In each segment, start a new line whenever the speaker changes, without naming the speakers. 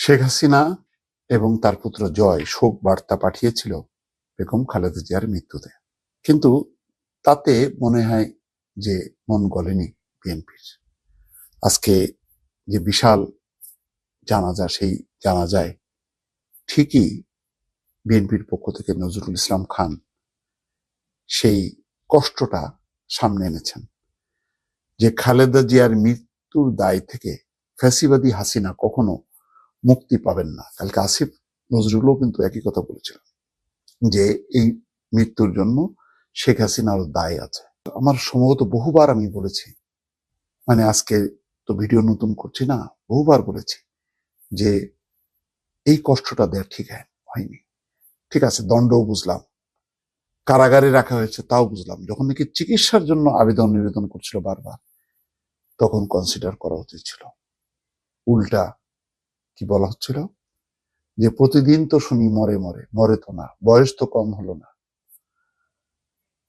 শেখ হাসিনা এবং তার পুত্র জয় শোক বার্তা পাঠিয়েছিল বেগম খালেদা জিয়ার মৃত্যুতে, কিন্তু তাতে মনে হয় যে মন গলেনি বিএনপির। আজকে যে বিশাল জানাজা, সেই জানাজায় ঠিকই বিএনপির পক্ষ থেকে নজরুল ইসলাম খান সেই কষ্টটা সামনে এনেছেন যে খালেদা জিয়ার মৃত্যুর দায় থেকে ফ্যাসিবাদী হাসিনা কখনো মুক্তি পাবেন না। কালকে আসিফ নজরুলও কিন্তু একই কথা বলেছিল যে এই মৃত্যুর জন্য শেখ হাসিনার দায় আছে। আমার সম্ভবত বহুবার আমি বলেছি, মানে আজকে তো ভিডিও নতুন করছি না, বহুবার বলেছি যে এই কষ্টটা দেওয়া ঠিক হয়নি। ঠিক আছে, দণ্ডও বুঝলাম, কারাগারে রাখা হয়েছে তাও বুঝলাম, যখন নাকি চিকিৎসার জন্য আবেদন নিবেদন করছিল বারবার, তখন কনসিডার করা উচিত ছিল। উল্টা কি বলা হচ্ছিল যে প্রতিদিন তো শুনি মরে মরে, মরে তো না, বয়স তো কম হলো না।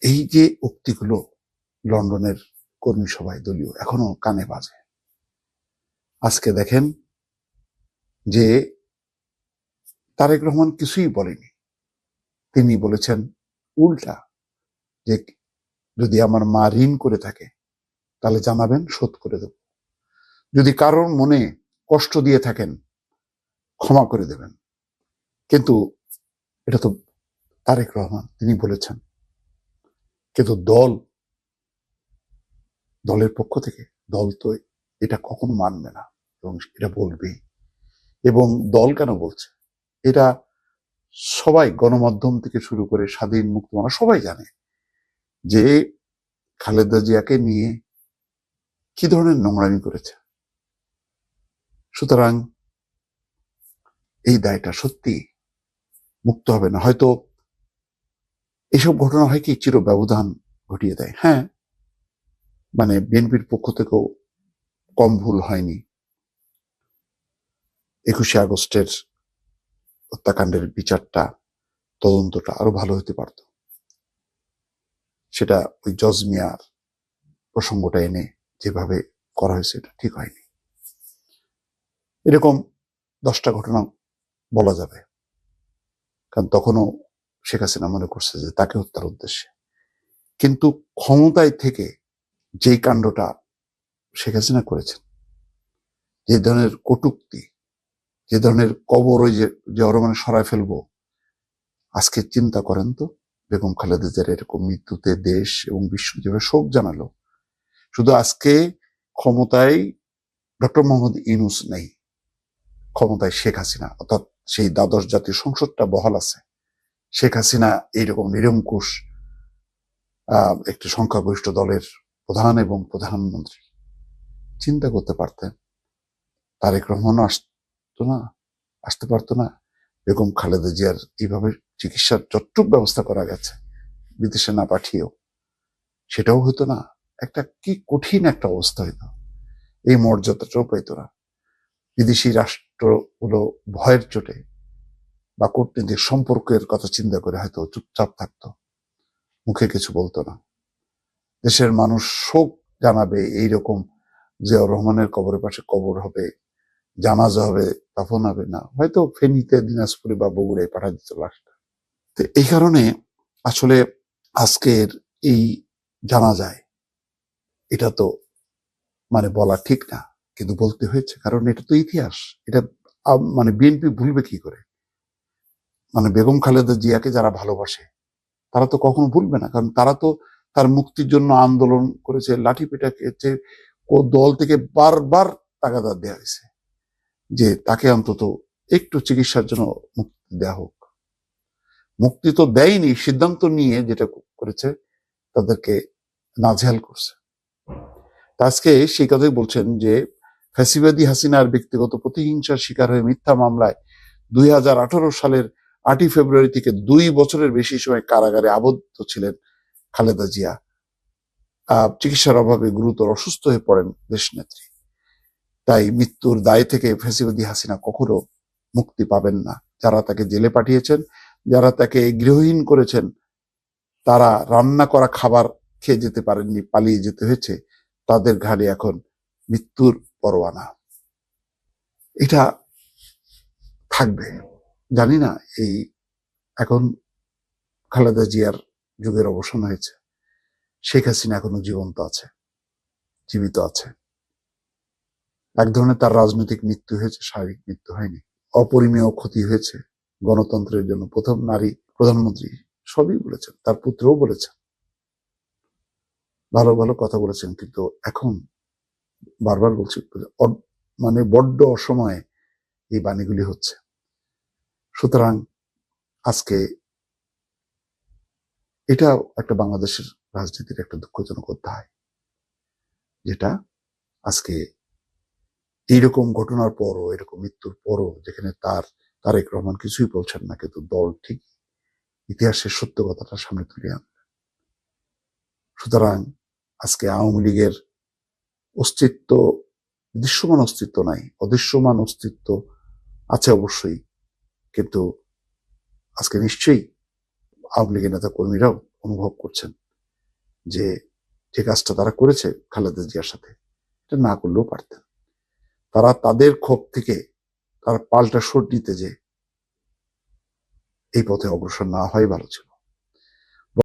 এই যে উক্তিগুলো লন্ডনের কর্মী সভায় দলীয় এখনো কানে বাজে। আজকে দেখেন যে তারেক রহমান কিছুই বলেনি, তিনি বলেছেন উল্টা যে যদি আমার মা ঋণ করে থাকে তাহলে জানাবেন, শোধ করে দেব। যদি কারোর মনে কষ্ট দিয়ে থাকেন ক্ষমা করে দেবেন। কিন্তু এটা তো তারেক রহমান, তিনি বলেছেন, কিন্তু দলের পক্ষ থেকে দল তো এটা কখনো মানবে না এবং এটা বলবেই। এবং দল কেন বলছে এটা সবাই, গণমাধ্যম থেকে শুরু করে স্বাধীন মুক্ত মানুষ সবাই জানে যে খালেদা জিয়াকে নিয়ে কি ধরনের নোংরামি করেছে। সুতরাং এই দায়টা সত্যি মুক্ত হবে না। হয়তো এইসব ঘটনা হয় কি চির ব্যবধান ঘটিয়ে দেয়। হ্যাঁ, মানে বিএনপির পক্ষ থেকেও কম ভুল হয়নি। 21শে আগস্টের হত্যাকাণ্ডের বিচারটা, তদন্তটা আরো ভালো হতে পারত। সেটা ওই জজ মিয়ার প্রসঙ্গটা এনে যেভাবে করা হয়েছে এটা ঠিক হয়নি। এরকম 10টা ঘটনা বলা যাবে, কারণ তখনও শেখ হাসিনা মনে করছে যে তাকে হত্যার উদ্দেশ্যে। কিন্তু ক্ষমতায় থেকে যেই কাণ্ডটা শেখ হাসিনা করেছেন, যে ধরনের কটূক্তি, যে ধরনের কবর, ওই যে মানে সরায় ফেলবো, আজকে চিন্তা করেন তো বেগম খালেদা জিয়ার এরকম মৃত্যুতে দেশ এবং বিশ্ব যেভাবে শোক জানালো। শুধু আজকে ক্ষমতায় ডক্টর মোহাম্মদ ইউনূস নেই, ক্ষমতায় শেখ হাসিনা, অর্থাৎ সেই দ্বাদশ জাতীয় সংসদটা বহাল আছে। শেখ হাসিনা এইরকম নিরঙ্কুশ একটি সংখ্যাগরিষ্ঠ দলের প্রধান এবং প্রধানমন্ত্রী। চিন্তা করতে পারতেন তারেক রহমানও আসতে পারতো না। বেগম খালেদা জিয়ার এইভাবে চিকিৎসার যতটুক ব্যবস্থা করা গেছে বিদেশে না পাঠিয়েও, সেটাও হতো না। একটা কি কঠিন একটা অবস্থা হইতো, এই মর্যাদাটাও পাইতো না। বিদেশি রাষ্ট্রগুলো ভয়ের চোটে বা কূটনৈতিক সম্পর্কের কথা চিন্তা করে হয়তো চুপচাপ থাকতো, মুখে কিছু বলতো না। দেশের মানুষ শোক জানাবে এইরকম, জিয়াউর রহমানের কবরের পাশে কবর হবে, জানাজা হবে, দাফন হবে না, হয়তো ফেনীতে, দিনাজপুরে বা বগুড়ায় পাঠা দিত লাশটা। তো এই কারণে আসলে আজকের এই জানাজায় এটা তো মানে বলা ঠিক না, কিন্তু বলতে হয়েছে, কারণ এটা তো ইতিহাস। এটা মানে বিএনপি ভুলবে কি করে? মানে বেগম খালেদা জিয়াকে যারা ভালোবাসে তারা তো কখনো ভুলবে না, কারণ তারা তো তার মুক্তির জন্য আন্দোলন করেছে, লাঠি পেটা খেয়েছে, দল থেকে বারবার তাগাদা দেওয়া হয়েছে যে তাকে অন্তত একটু চিকিৎসার জন্য মুক্তি দেওয়া হোক। মুক্তি তো দেয়নি, সিদ্ধান্ত নিয়ে যেটা করেছে তাদেরকে নাজেহাল করছে। আজকে সেই কথাই বলছেন যে ফ্যাসিবাদী হাসিনার ব্যক্তিগত প্রতিহিংসার শিকার হয়ে মিথ্যা মামলায় 2018 সালের 8ই ফেব্রুয়ারি থেকে 2 বছরের বেশি সময় কারাগারে আবদ্ধ ছিলেন খালেদা জিয়া। চিকিৎসার অভাবে গুরুতর অসুস্থ হয়ে পড়েন দেশনেত্রী। তাই মৃত্যুর দায় থেকে ফ্যাসিবাদী হাসিনা কখনো মুক্তি পাবেন না। যারা তাকে জেলে পাঠিয়েছেন, যারা তাকে গৃহহীন করেছেন, তারা রান্না করা খাবার খেয়ে যেতে পারেননি, পালিয়ে যেতে হয়েছে, তাদের ঘাড়ে এখন মৃত্যুর পরোয়ানা। এটা থাকবে জানি না। এই এখন খালেদা জিয়ার যুগের অবসান হয়েছে, শেখ হাসিনা এখনো জীবন্ত আছে, জীবিত আছে। এক ধরনের তার রাজনৈতিক মৃত্যু হয়েছে, শারীরিক মৃত্যু হয়নি। অপরিমেয় ক্ষতি হয়েছে গণতন্ত্রের জন্য। প্রথম নারী প্রধানমন্ত্রী, সবই বলেছেন, তার পুত্রও বলেছেন, ভালো ভালো কথা বলেছেন। কিন্তু এখন বারবার বলছি, মানে বড্ড অসময়ে এই বাণীগুলি হচ্ছে। সুতরাং আজকে এটা একটা বাংলাদেশের রাজনীতির একটা দুঃখজনক অধ্যায়, যেটা আজকে এইরকম ঘটনার পরও, এরকম মৃত্যুর পরও, যেখানে তারেক রহমান কিছুই বলছেন না, কিন্তু দল ঠিক ইতিহাসের সত্য কথাটা সামনে তুলে আনবে। সুতরাং আজকে আওয়ামী লীগের অস্তিত্ব, দৃশ্যমান অস্তিত্ব নাই, অদৃশ্যমান অস্তিত্ব আছে অবশ্যই, কিন্তু আজকে নিশ্চয়ই আওয়ামী লীগের নেতা কর্মীরাও অনুভব করছেন যে যে কাজটা তারা করেছে খালেদা জিয়ার সাথে, এটা না করলেও পারতেন। তারা তাদের ক্ষোভ থেকে তারা পাল্টা শোধ নিতে যে এই পথে অগ্রসর না হয় ভালো ছিল।